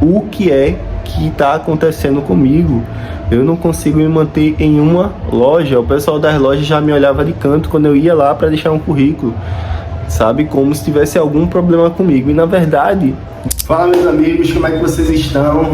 o que é que está acontecendo comigo. Eu não consigo me manter em uma loja. O pessoal das lojas já me olhava de canto quando eu ia lá para deixar um currículo, sabe? Como se tivesse algum problema comigo. E na verdade... Fala, meus amigos, como é que vocês estão?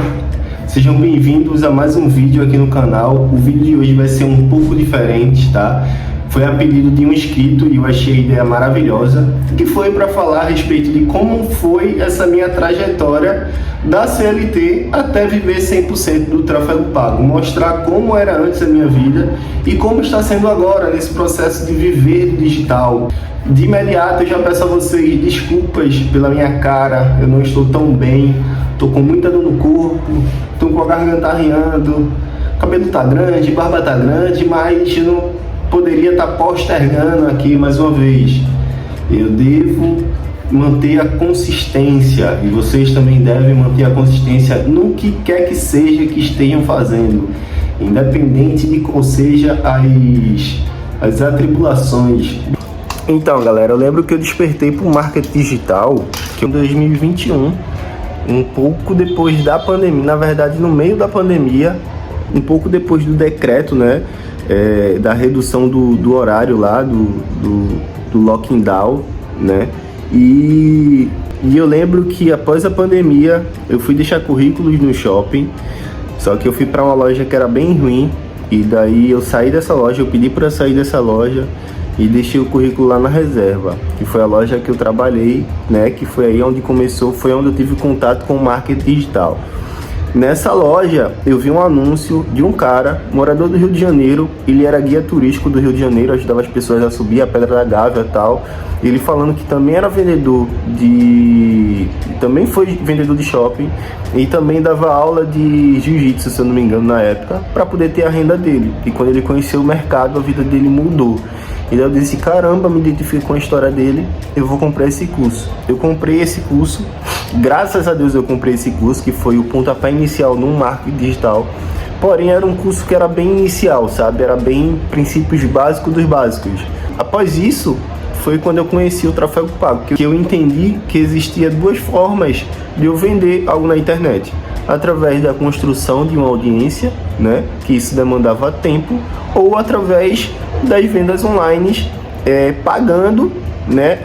Sejam bem-vindos a mais um vídeo aqui no canal. O vídeo de hoje vai ser um pouco diferente, tá? Foi a pedido de um inscrito e eu achei a ideia maravilhosa, que foi para falar a respeito de como foi essa minha trajetória da CLT até viver 100% do tráfego pago, mostrar como era antes a minha vida e como está sendo agora nesse processo de viver do digital. De imediato eu já peço a vocês desculpas pela minha cara, eu não estou tão bem, estou com muita dor no corpo, estou com a garganta arriando, cabelo tá grande, barba tá grande, mas eu não poderia estar postergando aqui mais uma vez. Eu devo manter a consistência e vocês também devem manter a consistência no que quer que seja que estejam fazendo, independente de qual seja as atribulações. Então, galera, eu lembro que eu despertei para o marketing digital que em 2021, um pouco depois da pandemia, na verdade no meio da pandemia, um pouco depois do decreto, né, da redução do horário lá, do lockdown, né? E eu lembro que após a pandemia eu fui deixar currículos no shopping, só que eu fui para uma loja que era bem ruim, e daí eu saí dessa loja, eu pedi para sair dessa loja e deixei o currículo lá na Reserva, que foi a loja que eu trabalhei, né? Que foi aí onde começou, foi onde eu tive contato com o marketing digital. Nessa loja, eu vi um anúncio de um cara, morador do Rio de Janeiro. Ele era guia turístico do Rio de Janeiro, ajudava as pessoas a subir a Pedra da Gávea e tal. Ele falando que também era vendedor também foi vendedor de shopping e também dava aula de jiu-jitsu, se eu não me engano, na época, para poder ter a renda dele. E quando ele conheceu o mercado, a vida dele mudou. E daí eu disse, caramba, me identifico com a história dele, eu vou comprar esse curso. Eu comprei esse curso, graças a Deus eu comprei esse curso, que foi o pontapé inicial no marketing digital. Porém, era um curso que era bem inicial, sabe? Era bem princípios básicos dos básicos. Após isso, foi quando eu conheci o tráfego pago, que eu entendi que existia duas formas de eu vender algo na internet. Através da construção de uma audiência, né, que isso demandava tempo, ou através das vendas online, pagando, né,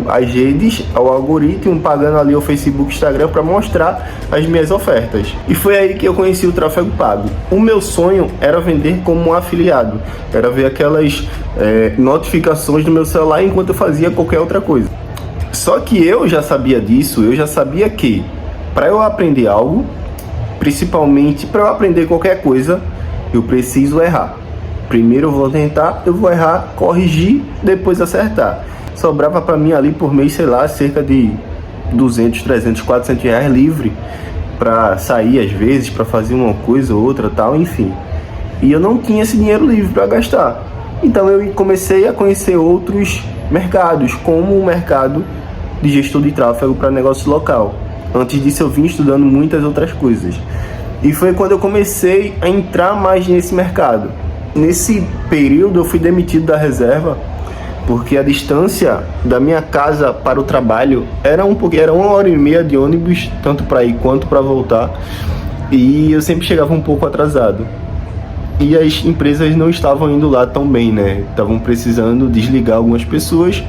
às redes, ao algoritmo, pagando ali o Facebook, Instagram para mostrar as minhas ofertas. E foi aí que eu conheci o tráfego pago. O meu sonho era vender como um afiliado, era ver aquelas notificações no meu celular enquanto eu fazia qualquer outra coisa. Só que eu já sabia disso, eu já sabia que para eu aprender algo, principalmente para eu aprender qualquer coisa, eu preciso errar. Primeiro eu vou tentar, eu vou errar, corrigir, depois acertar. Sobrava para mim ali por mês, sei lá, cerca de 200, 300, 400 reais livre para sair às vezes, para fazer uma coisa ou outra, tal, enfim. E eu não tinha esse dinheiro livre para gastar. Então eu comecei a conhecer outros mercados, como o mercado de gestor de tráfego para negócio local. Antes disso eu vim estudando muitas outras coisas. E foi quando eu comecei a entrar mais nesse mercado. Nesse período eu fui demitido da Reserva, porque a distância da minha casa para o trabalho era 1h30 de ônibus, tanto para ir quanto para voltar. E eu sempre chegava um pouco atrasado. E as empresas não estavam indo lá tão bem, né? Estavam precisando desligar algumas pessoas.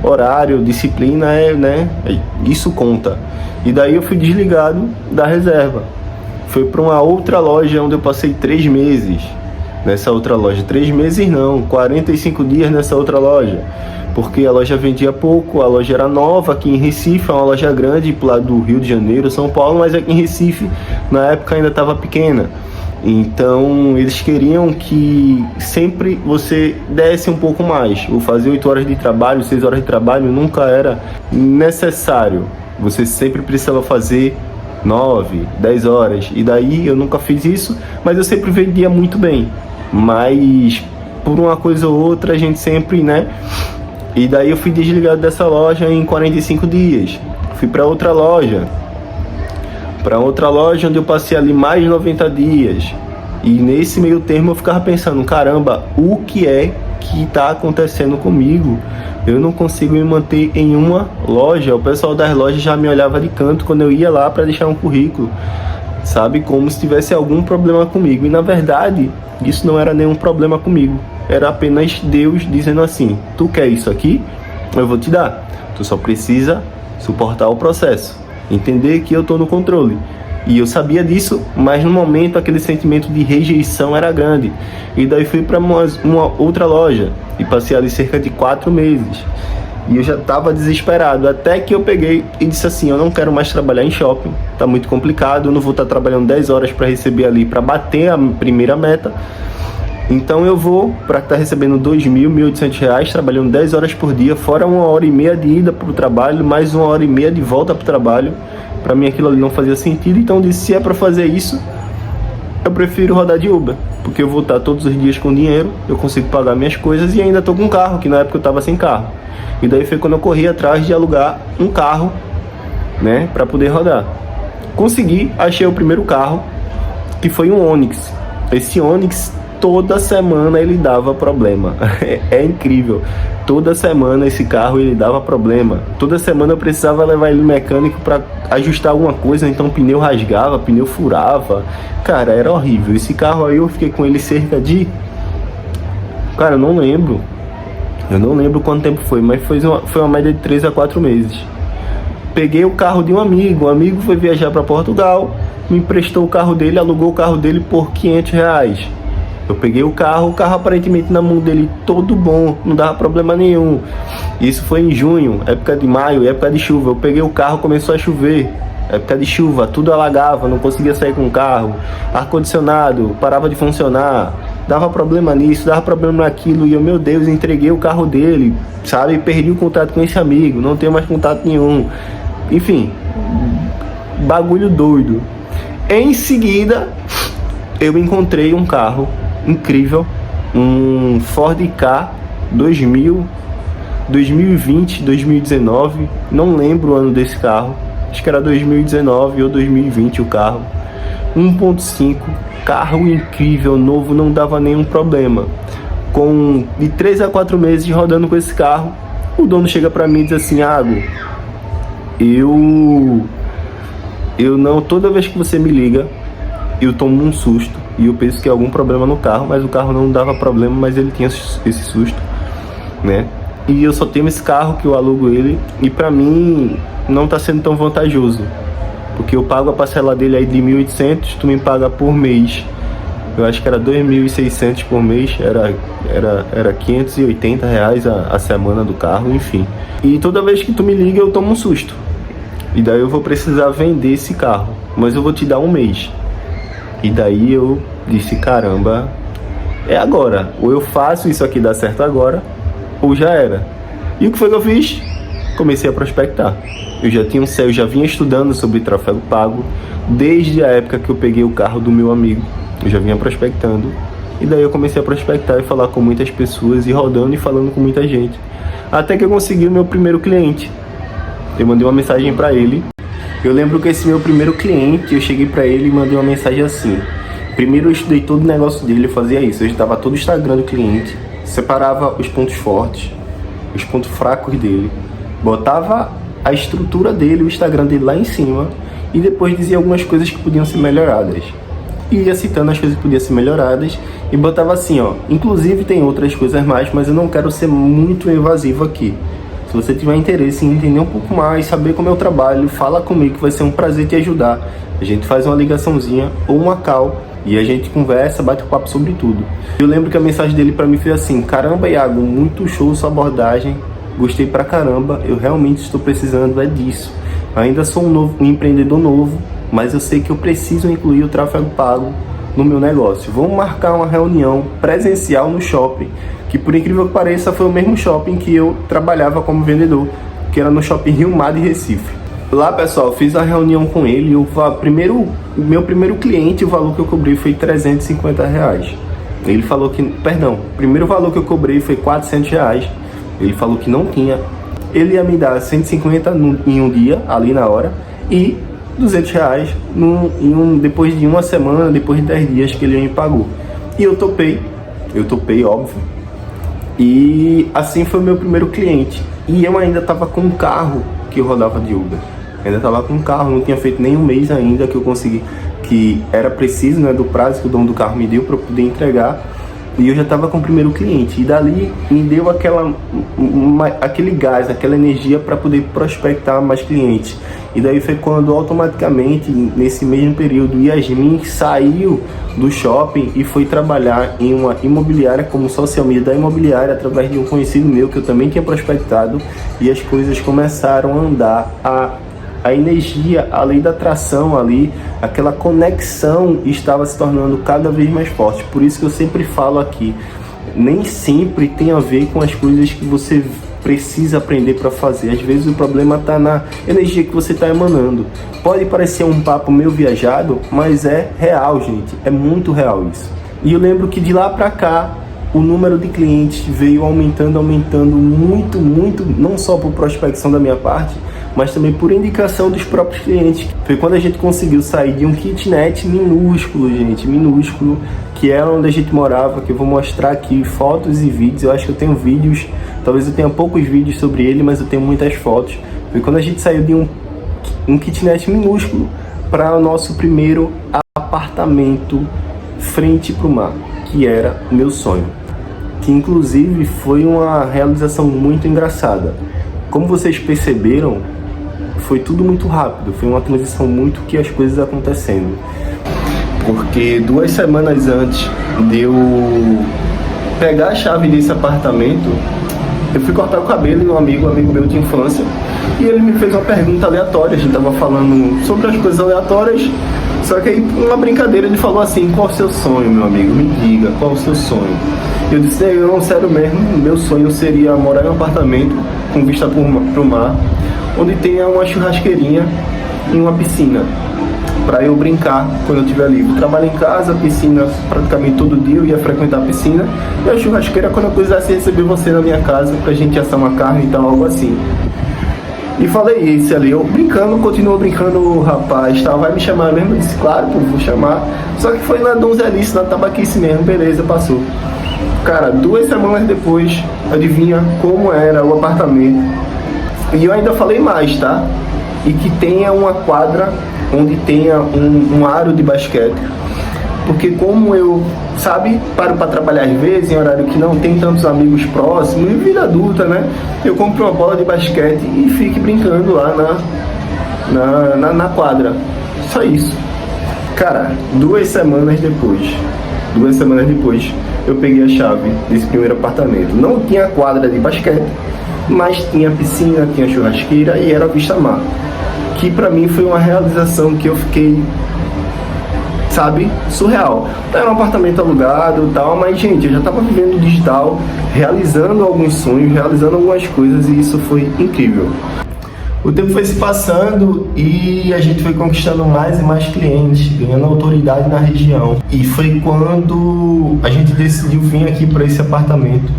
Horário, disciplina, né? Isso conta. E daí eu fui desligado da Reserva. Fui para uma outra loja onde eu passei 3 meses. Nessa outra loja, 3 meses não, 45 dias nessa outra loja. Porque a loja vendia pouco, a loja era nova aqui em Recife, é uma loja grande pro lado do Rio de Janeiro, São Paulo, mas aqui em Recife, na época ainda estava pequena. Então eles queriam que sempre você desse um pouco mais. Ou fazer 8 horas de trabalho, 6 horas de trabalho nunca era necessário. Você sempre precisava fazer 9, 10 horas. E daí eu nunca fiz isso, mas eu sempre vendia muito bem. Mas por uma coisa ou outra a gente sempre, né? E daí eu fui desligado dessa loja em 45 dias. Fui para outra loja onde eu passei ali mais de 90 dias. E nesse meio termo eu ficava pensando, caramba, o que é que está acontecendo comigo. Eu não consigo me manter em uma loja. O pessoal das lojas já me olhava de canto quando eu ia lá para deixar um currículo, sabe? Como se tivesse algum problema comigo. E na verdade, isso não era nenhum problema comigo. Era apenas Deus dizendo assim: tu quer isso aqui? Eu vou te dar. Tu só precisa suportar o processo, entender que eu estou no controle. E eu sabia disso, mas no momento aquele sentimento de rejeição era grande. E daí fui para uma outra loja e passei ali cerca de 4 meses. E eu já estava desesperado, até que eu peguei e disse assim: eu não quero mais trabalhar em shopping, tá muito complicado, eu não vou estar trabalhando 10 horas para receber ali, para bater a primeira meta. Então eu vou para estar recebendo R$2.000, R$1.800, trabalhando 10 horas por dia, fora 1h30 de ida para o trabalho, mais 1h30 de volta para o trabalho. Para mim aquilo ali não fazia sentido, então eu disse: se é para fazer isso, eu prefiro rodar de Uber, porque eu vou estar todos os dias com dinheiro, eu consigo pagar minhas coisas e ainda estou com carro, que na época eu estava sem carro. E daí foi quando eu corri atrás de alugar um carro, né, para poder rodar. Consegui, achei o primeiro carro, que foi um Onix. Esse Onix, toda semana ele dava problema. É incrível. Toda semana esse carro ele dava problema. Toda semana eu precisava levar ele no mecânico para ajustar alguma coisa, então o pneu rasgava, o pneu furava. Cara, era horrível. Esse carro aí eu fiquei com ele cerca de... Cara, eu não lembro. Eu não lembro quanto tempo foi, mas foi uma média de 3 a 4 meses. Peguei o carro de um amigo foi viajar para Portugal, me emprestou o carro dele, alugou o carro dele por R$500. Eu peguei o carro aparentemente na mão dele todo bom, não dava problema nenhum. Isso foi em junho, época de maio, época de chuva. Eu peguei o carro, começou a chover, época de chuva, tudo alagava, não conseguia sair com o carro. Ar-condicionado parava de funcionar, dava problema nisso, dava problema naquilo. E eu, meu Deus, entreguei o carro dele, sabe? Perdi o contato com esse amigo, não tenho mais contato nenhum. Enfim, bagulho doido. Em seguida, eu encontrei um carro incrível, um Ford Ka 2020, 2019, não lembro o ano desse carro, acho que era 2019 ou 2020 o carro, 1.5, carro incrível, novo, não dava nenhum problema. Com de 3 a 4 meses rodando com esse carro, o dono chega pra mim e diz assim: Iago, eu não, toda vez que você me liga, eu tomo um susto e eu penso que é algum problema no carro, mas o carro não dava problema, mas ele tinha esse susto, né? E eu só tenho esse carro que eu alugo ele e pra mim não tá sendo tão vantajoso, porque eu pago a parcela dele aí de 1.800, tu me paga por mês, eu acho que era 2.600 por mês, era R$580 a semana do carro, enfim. E toda vez que tu me liga eu tomo um susto, e daí eu vou precisar vender esse carro, mas eu vou te dar um mês. E daí eu disse: caramba, é agora, ou eu faço isso aqui dar certo agora, ou já era. E o que foi que eu fiz? Comecei a prospectar. Eu já vinha estudando sobre tráfego pago desde a época que eu peguei o carro do meu amigo. Eu já vinha prospectando. E daí eu comecei a prospectar e falar com muitas pessoas, e rodando e falando com muita gente, até que eu consegui o meu primeiro cliente. Eu mandei uma mensagem para ele. Eu lembro que esse meu primeiro cliente, eu cheguei pra ele e mandei uma mensagem assim. Primeiro eu estudei todo o negócio dele, eu fazia isso. Eu estudava todo o Instagram do cliente, separava os pontos fortes, os pontos fracos dele, botava a estrutura dele, o Instagram dele lá em cima, e depois dizia algumas coisas que podiam ser melhoradas. E ia citando as coisas que podiam ser melhoradas e botava assim, ó: inclusive tem outras coisas mais, mas eu não quero ser muito invasivo aqui. Se você tiver interesse em entender um pouco mais, saber como eu trabalho, fala comigo que vai ser um prazer te ajudar. A gente faz uma ligaçãozinha ou uma call e a gente conversa, bate um papo sobre tudo. Eu lembro que a mensagem dele pra mim foi assim: caramba, Iago, muito show sua abordagem, gostei pra caramba, eu realmente estou precisando disso. Ainda sou um empreendedor novo, mas eu sei que eu preciso incluir o tráfego pago no meu negócio. Vamos marcar uma reunião presencial no shopping, que por incrível que pareça foi o mesmo shopping que eu trabalhava como vendedor, que era no Shopping Rio Mar de Recife. Lá, pessoal, fiz a reunião com ele. O meu primeiro cliente, o valor que eu cobrei foi R$350. Ele falou que, perdão, o primeiro valor que eu cobrei foi R$400. Ele falou que não tinha. Ele ia me dar 150 em um dia, ali na hora, e R$200 depois de uma semana, depois de 10 dias que ele me pagou. E eu topei, óbvio. E assim foi o meu primeiro cliente. E eu ainda estava com um carro que rodava de Uber. Ainda estava com um carro, não tinha feito nem um mês ainda que eu consegui, que era preciso, né, do prazo que o dono do carro me deu para eu poder entregar. E eu já estava com o primeiro cliente. E dali me deu aquele gás, aquela energia para poder prospectar mais clientes. E daí foi quando automaticamente, nesse mesmo período, Yasmin saiu do shopping e foi trabalhar em uma imobiliária como social media da imobiliária através de um conhecido meu que eu também tinha prospectado, e as coisas começaram a andar. A energia, a lei da atração ali, aquela conexão estava se tornando cada vez mais forte. Por isso que eu sempre falo aqui, nem sempre tem a ver com as coisas que você precisa aprender para fazer. Às vezes o problema está na energia que você está emanando. Pode parecer um papo meio viajado, mas é real, gente. É muito real isso. E eu lembro que de lá para cá, o número de clientes veio aumentando muito, não só por prospecção da minha parte, mas também por indicação dos próprios clientes. Foi quando a gente conseguiu sair de um kitnet minúsculo, gente, minúsculo, que era onde a gente morava, que eu vou mostrar aqui fotos e vídeos. Eu acho que eu tenho vídeos, talvez eu tenha poucos vídeos sobre ele, mas eu tenho muitas fotos. Foi quando a gente saiu de um kitnet minúsculo para o nosso primeiro apartamento frente para o mar, que era o meu sonho. Que inclusive foi uma realização muito engraçada. Como vocês perceberam, foi tudo muito rápido, foi uma transição muito que as coisas acontecendo. Porque 2 semanas antes de eu pegar a chave desse apartamento, eu fui cortar o cabelo de um amigo meu de infância, e ele me fez uma pergunta aleatória. A gente tava falando sobre as coisas aleatórias, só que aí, uma brincadeira, ele falou assim: qual é o seu sonho, meu amigo? Me diga, qual é o seu sonho? Eu disse: eu não, sério mesmo, meu sonho seria morar em um apartamento com vista pro mar, onde tenha uma churrasqueirinha e uma piscina, para eu brincar quando eu estiver livre. Trabalho em casa, piscina praticamente todo dia, eu ia frequentar a piscina, e a churrasqueira quando eu precisasse receber você na minha casa pra gente assar uma carne e tal, algo assim. E falei isso ali, eu brincando, continuou brincando, o rapaz, tá, vai me chamar mesmo? Eu disse: claro, pô, vou chamar. Só que foi na donzelice, na tabaquice mesmo, beleza, passou. Cara, 2 semanas depois, adivinha como era o apartamento? E eu ainda falei mais, tá? E que tenha uma quadra onde tenha um aro de basquete. Porque como eu, sabe, paro para trabalhar às vezes em horário que não tem tantos amigos próximos, e vida adulta, né? Eu compro uma bola de basquete e fique brincando lá na quadra. Só isso. Cara, 2 semanas depois, eu peguei a chave desse primeiro apartamento. Não tinha quadra de basquete, mas tinha piscina, tinha churrasqueira e era vista mar. Que pra mim foi uma realização que eu fiquei, sabe, surreal. Era um apartamento alugado e tal, mas, gente, eu já tava vivendo o digital, realizando alguns sonhos, realizando algumas coisas, e isso foi incrível. O tempo foi se passando e a gente foi conquistando mais e mais clientes, ganhando autoridade na região. E foi quando a gente decidiu vir aqui para esse apartamento,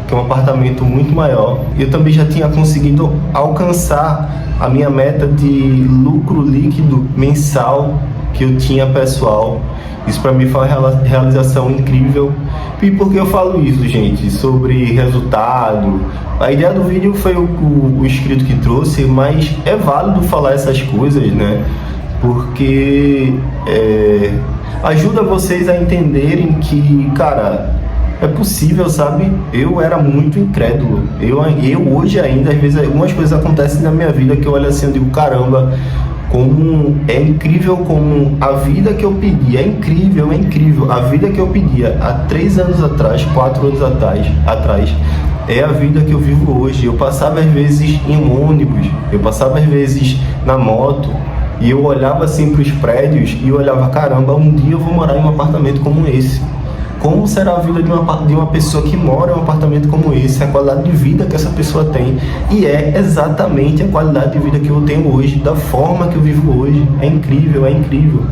que é um apartamento muito maior. Eu também já tinha conseguido alcançar a minha meta de lucro líquido mensal que eu tinha pessoal. Isso para mim foi uma realização incrível. E por que eu falo isso, gente? Sobre resultado. A ideia do vídeo foi o inscrito que trouxe, mas é válido falar essas coisas, né? Porque ajuda vocês a entenderem que, cara, é possível, sabe? Eu era muito incrédulo. Eu hoje ainda, às vezes, algumas coisas acontecem na minha vida que eu olho assim e digo: caramba, como é incrível, como a vida que eu pedi, é incrível. A vida que eu pedia há 3 anos atrás, 4 anos atrás, é a vida que eu vivo hoje. Eu passava às vezes em um ônibus, eu passava às vezes na moto, e eu olhava assim para os prédios e eu olhava: caramba, um dia eu vou morar em um apartamento como esse. Como será a vida de uma pessoa que mora em um apartamento como esse, a qualidade de vida que essa pessoa tem. E é exatamente a qualidade de vida que eu tenho hoje, da forma que eu vivo hoje. É incrível, é incrível.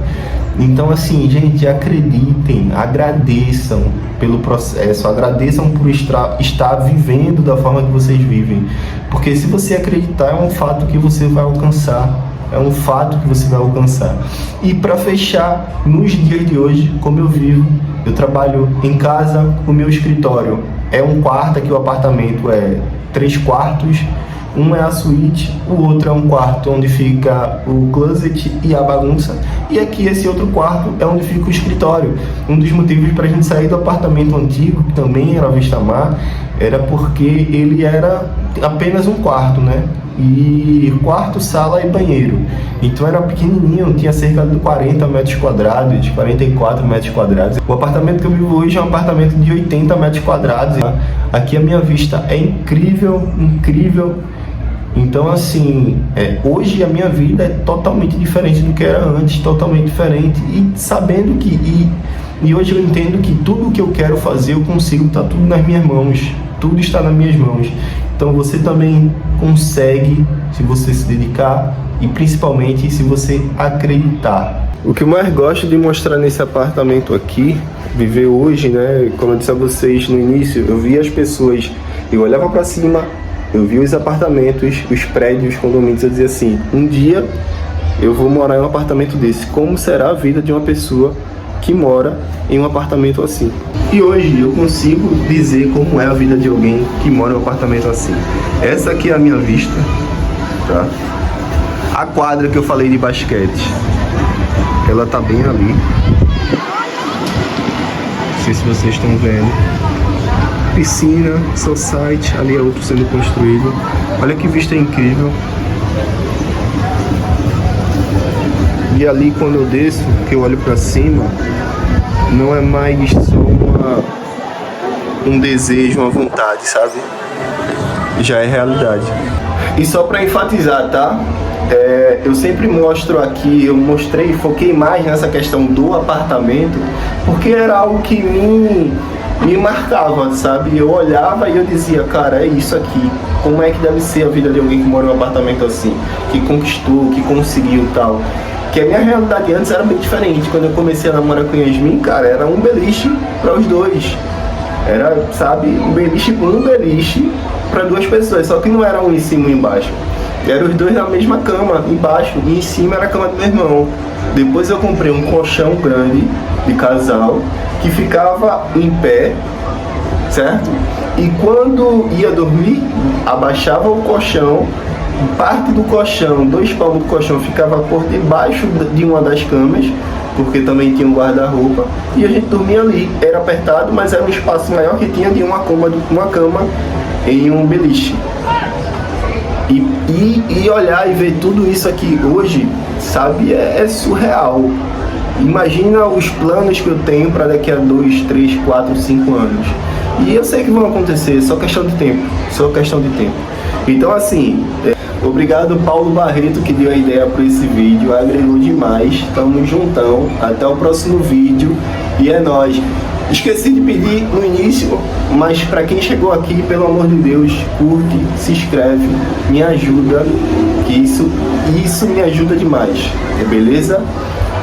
Então, assim, gente, acreditem, agradeçam pelo processo, agradeçam por estar vivendo da forma que vocês vivem. Porque se você acreditar, é um fato que você vai alcançar. É um fato que você vai alcançar. E para fechar, nos dias de hoje, como eu vivo, eu trabalho em casa, o meu escritório é um quarto, aqui o apartamento é 3 quartos, um é a suíte, o outro é um quarto onde fica o closet e a bagunça, e aqui esse outro quarto é onde fica o escritório. Um dos motivos para a gente sair do apartamento antigo, que também era Vista Mar, era porque ele era apenas um quarto, né? E quarto, sala e banheiro. Então era pequenininho, tinha cerca de 40 metros quadrados, 44 metros quadrados. O apartamento que eu vivo hoje é um apartamento de 80 metros quadrados. Aqui a minha vista é incrível, incrível. Então assim, hoje a minha vida é totalmente diferente do que era antes, totalmente diferente. E sabendo que... E hoje eu entendo que tudo o que eu quero fazer eu consigo, tá tudo nas minhas mãos. Tudo está nas minhas mãos. Então você também consegue, se você se dedicar e principalmente se você acreditar. O que eu mais gosto de mostrar nesse apartamento aqui, viver hoje, né? Como eu disse a vocês no início, eu via as pessoas, eu olhava para cima, eu via os apartamentos, os prédios, os condomínios, eu dizia assim, um dia eu vou morar em um apartamento desse. Como será a vida de uma pessoa que mora em um apartamento assim? E hoje eu consigo dizer como é a vida de alguém que mora em um apartamento assim. Essa aqui é a minha vista, tá? A quadra que eu falei de basquete, ela tá bem ali. Não sei se vocês estão vendo. Piscina, society, ali é outro sendo construído. Olha que vista incrível. E ali quando eu desço, que eu olho pra cima, não é mais só um desejo, uma vontade, sabe? Já é realidade. E só pra enfatizar, tá? Eu sempre mostro aqui, eu mostrei, foquei mais nessa questão do apartamento, porque era algo que me marcava, sabe? Eu olhava e eu dizia, cara, é isso aqui. Como é que deve ser a vida de alguém que mora em um apartamento assim? Que conquistou, que conseguiu tal. Que a minha realidade antes era bem diferente. Quando eu comecei a namorar com Yasmin, cara, era um beliche para os dois. Era, sabe, um beliche para 2 pessoas. Só que não era um em cima e embaixo. Eram os dois na mesma cama, embaixo. E em cima era a cama do meu irmão. Depois eu comprei um colchão grande de casal que ficava em pé, certo? E quando ia dormir, abaixava o colchão. Parte do colchão, 2 palmos do colchão ficava por debaixo de uma das camas, porque também tinha um guarda-roupa, e a gente dormia ali. Era apertado, mas era um espaço maior que tinha de uma cama em um beliche. E olhar e ver tudo isso aqui hoje, sabe, é surreal. Imagina os planos que eu tenho para daqui a 2, 3, 4, 5 anos. E eu sei que vão acontecer, só questão de tempo. Então assim, obrigado Paulo Barreto que deu a ideia para esse vídeo, agregou demais, tamo juntão, até o próximo vídeo e é nóis. Esqueci de pedir no início, mas para quem chegou aqui, pelo amor de Deus, curte, se inscreve, me ajuda, que isso me ajuda demais, beleza?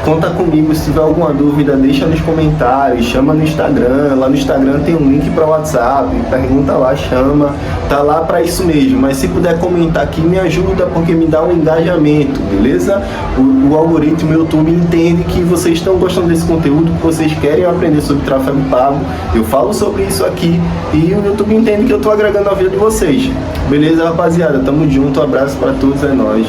Conta comigo, se tiver alguma dúvida, deixa nos comentários, chama no Instagram, lá no Instagram tem um link para WhatsApp, pergunta lá, chama, tá lá para isso mesmo, mas se puder comentar aqui me ajuda porque me dá um engajamento, beleza? O algoritmo, o YouTube entende que vocês estão gostando desse conteúdo, que vocês querem aprender sobre tráfego pago, eu falo sobre isso aqui e o YouTube entende que eu tô agregando a vida de vocês, beleza rapaziada? Tamo junto, um abraço para todos, é nóis.